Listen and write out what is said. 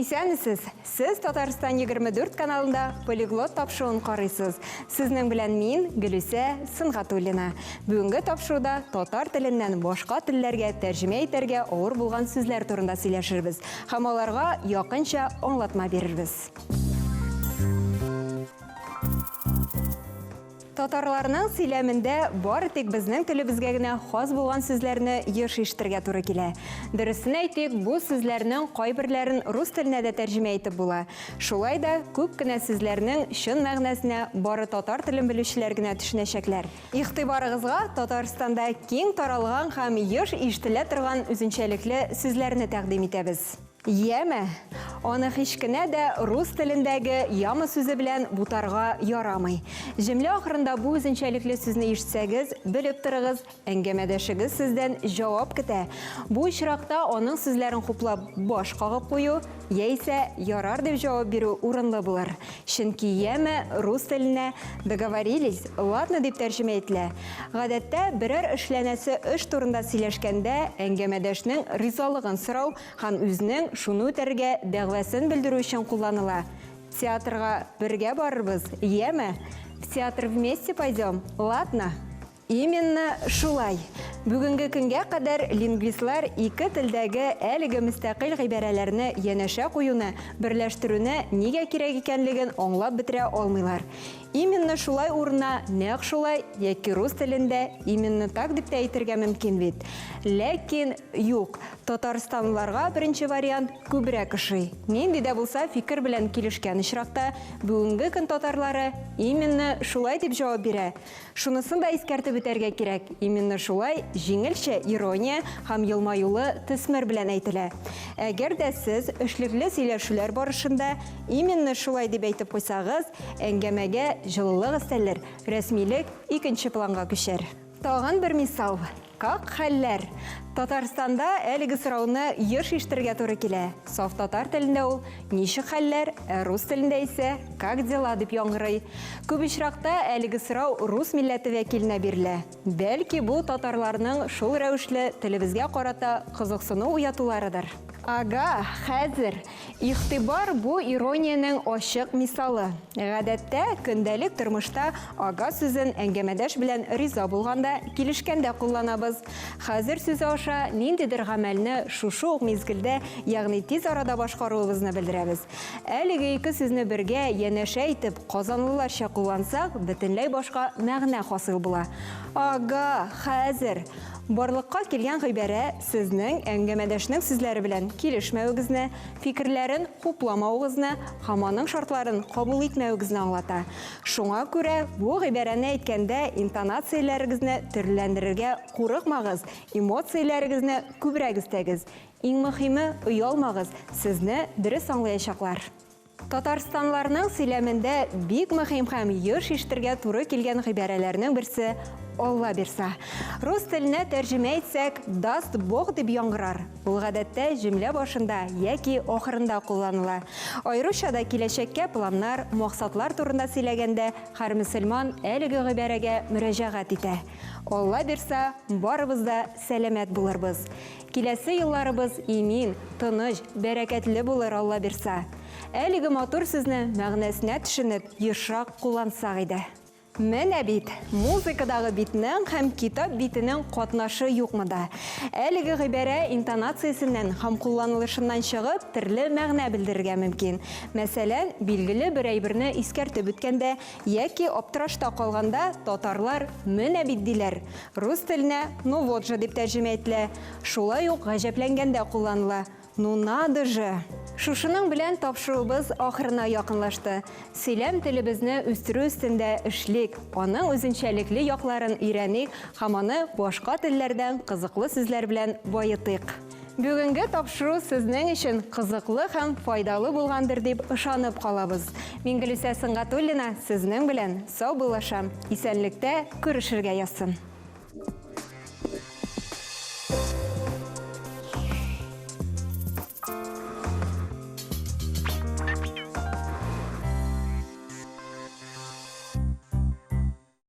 Исәнсез, сіз Татарстан 24 каналында полиглот тапшыруын карыйсыз. Сезнең белән мин, Гөлүсә Сынгатуллина. Бүгенге тапшыруда татар теленнән башка телләргә тәрҗемә итәргә авыр булган сүзләр турында сөйләшербез. Һәм аларга якынча аңлатма бирербез. Татарларның сөйләмендә бары тик безнең телебезгә генә хас булган сүзләрне еш ишетергә туры килә. Дөресен әйтик, бу сүзләрнең кайберләрен рус теленә дә тәрҗемә итеп була. Шулай да күп кенә сүзләрнең чын мәгънәсенә бары татар телен белүчеләр генә төшенәчәкләр. Игътибарыгызга Татарстанда киң таралган һәм еш ишетелә торган үзенчәлекле сүзләрне тәкъдим итәбез. Яме, аны һич кенә дә рус телендәге яма сүзе белән бутарга ярамый. Җөмлә ахырында бу үзенчәлекле сүзне ишетсәгез, белеп торыгыз, әңгәмәдәшегез сездән җавап көтә. Бу очракта аның сүзләрен хуплап баш кагып кую, яисә ярар дип җавап бирү урынлы булыр. Чөнки яме рус теленә договорились, ладно дип тәрҗемә ителә. Гадәттә, берәр эшләнәсе эш турында сөйләшкәндә әңгәмәдәшнең ризалыгын сорау һәм үзенең шуны үтәргә дәгъвасын белдерү өчен кулланыла. Театрга бергә барырбыз, яме? В театр вместе пойдем, ладно? Именно шулай. Бүгенге көнгә кадәр лингвистлар ике телдәге әлеге мөстәкыйль гыйбарәләрне янәшә куюны, берләштерүне нигә кирәк икәнлеген аңлап бетерә алмыйлар. Именно шулай урынына нәкъ шулай яки рус телендә именно так дип тә әйтергә мөмкин бит. Ләкин юк, татарстанлыларга беренче вариант күбрәк ошый. Нинди дә булса фикер белән килешкән очракта бүгенге көн татарлары именно шулай дип җавап бирә. Шунысын да искәртеп үтәргә кирәк. Именно шулай җиңелчә ирония һәм елмаюлы төсмер белән әйтелә. Әгәр дә сез эшлекле сөйләшүләр барышында именно шулай дип әйтеп куйсагыз, әңгәмәгә җылылык өстәлер, рәсмилек икенче планга күчәр. Тагын бер мисал. Как хәлләр? Татарстанда әлеге сорауны еш ишетергә туры килә. Саф татар телендә ул ничек хәлләр, рус телендә исә как дела дип яңгырый. Күп очракта әлеге сорау рус милләте вәкиленә бирелә. Бәлки бу татарларның шул рәвешле телебезгә карата кызыксыну уятуларыдыр. Ага, хәзер. Игътибар бу иронияның ачык мисалы. Гадәттә, көндәлек тормышта ага сүзен әңгәмәдәш белән риза булганда, килешкәндә кулланабыз. Хәзер сүзе аша ниндидер гамәлне шушы ук мизгелдә, ягъни тиз арада башкаруыбызны белдерәбез. Әлеге ике сүзне бергә янәшә итеп казанлыларча куллансак, бөтенләй башка мәгънә хасил була. Ага, хәзер. Барлыкка килгән гыйбарә сезнең әңгәмәдәшнең сүзләре белән килешмәвегезне, фикерләрен хупламавыгызны, һәм аның шартларын кабул итмәвегезне аңлата. Шуңа күрә бу гыйбарәне әйткәндә интонацияләрегезне төрләндерергә курыкмагыз, эмоцияләрегезне күбрәк истәгез. Иң мөһиме, оялмагыз, сезне дөрес аңлаячаклар. Татарстанларның сөйләмендә бик мөһим һәм еш ишетергә туры килгән гыйбарәләрнең берсе Алла бирса. Рус теленә тәрҗемә итсәк, даст Бог дип яңгырар. Ул гадәттә җөмлә башында яки ахырында кулланыла. Аеруча да киләчәккә планнар, максатлар турында сөйләгәндә һәр мөселман әлеге гыйбарәгә мөрәҗәгать итә. Алла бирса, барыбыз да сәламәт булырбыз. Киләсе елларыбыз имин, тыныч, бәрәкәтле булыр Алла бирса. Әлеге матур сүзне мәгънәсенә төшенеп, ешрак куллансак иде. Менә бит, музыкадагы битнең һәм китап битенең катнашы юкмыда. Әлеге гыйбарә интонациясеннән һәм кулланылышыннан чыгып, төрле мәгънә белдерергә мөмкин. Мәсәлән, билгеле бер әйберне искәртеп үткәндә яки аптырашта калганда татарлар менә бит диләр. Рус теленә ну вот же дип тәрҗемә ителә. Шулай ук гаҗәпләнгәндә кулланыла. Ну надо же! Шушының белән тапшыруыбыз ахырына якынлашты. Сөйләм телебезне үстерү өстендә эшлик, аның үзенчәлекле якларын өйрәник һәм аны башка телләрдән кызыклы сүзләр белән баетыйк. Бүгенге тапшыру сезнең өчен кызыклы һәм файдалы булгандыр дип ышанып калабыз. Мин Гөлүсә Сынгатуллина сезнең белән сау булашам. Исәнлектә күрешергә язсын.